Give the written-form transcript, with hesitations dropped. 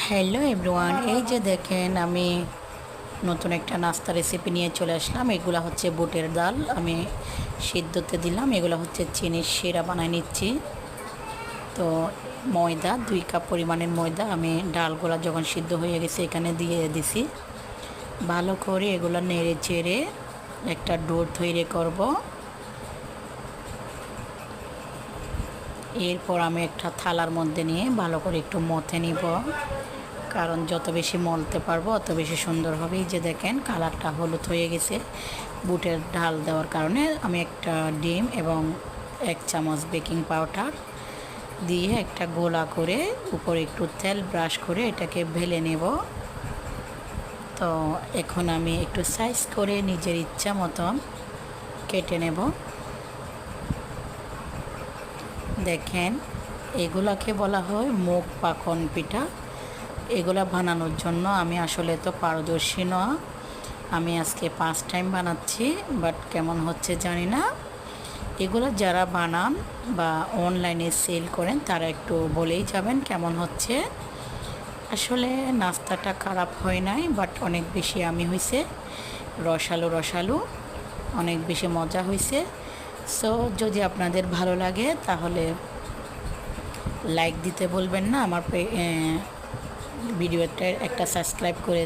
Hello everyone, এই যে দেখেন আমি নতুন একটা নাস্তা রেসিপি নিয়ে চলে আসলাম। এগুলো হচ্ছে বুটের ডাল আমি সিদ্ধতে দিলাম। এগুলো হচ্ছে চিনির শিরা বানায় নিচ্ছি। তো ময়দা 2 কাপ পরিমাণের ময়দা আমি ডালগুলো যখন সিদ্ধ হয়ে গেছে এখানে দিয়ে দিছি। ভালো করে এগুলো নেড়ে চেড়ে একটা ডো তৈরি করব। এরপর আমি একটা থালার মধ্যে নিয়ে ভালো করে একটু মথে নিব, কারণ যত বেশি মলতে পারবো অত বেশি সুন্দর হবে। এই যে দেখেন কালারটা হলুদ হয়ে গেছে বুটের ডাল দেওয়ার কারণে। আমি একটা ডিম এবং 1 চামচ বেকিং পাউডার দিয়ে একটা গোলা করে উপরে একটু তেল ব্রাশ করে এটাকে ভেলে নেব। তো এখন আমি একটু সাইজ করে নিজের ইচ্ছা মতন কেটে নেব। দেখেন এগুলাকে বলা হয় মুগ পাকন পিঠা। এগুলা বানানোর জন্য আমি আসলে তো পারদর্শী না। আমি আজকে 5 টাইম বানাচ্ছি, বাট কেমন হচ্ছে জানি না। এগুলো যারা বানান বা অনলাইনে সেল করেন তারা একটু বলেই যাবেন কেমন হচ্ছে। আসলে নাস্তাটা খারাপ হয় নাই, বাট অনেক বেশি আমি হয়েছে, রসালো রসালো, অনেক বেশি মজা হয়েছে। সো যদি আপনাদের ভালো লাগে তাহলে লাইক দিতে বলবেন না, আমার ভিডিওটা একটা সাবস্ক্রাইব করে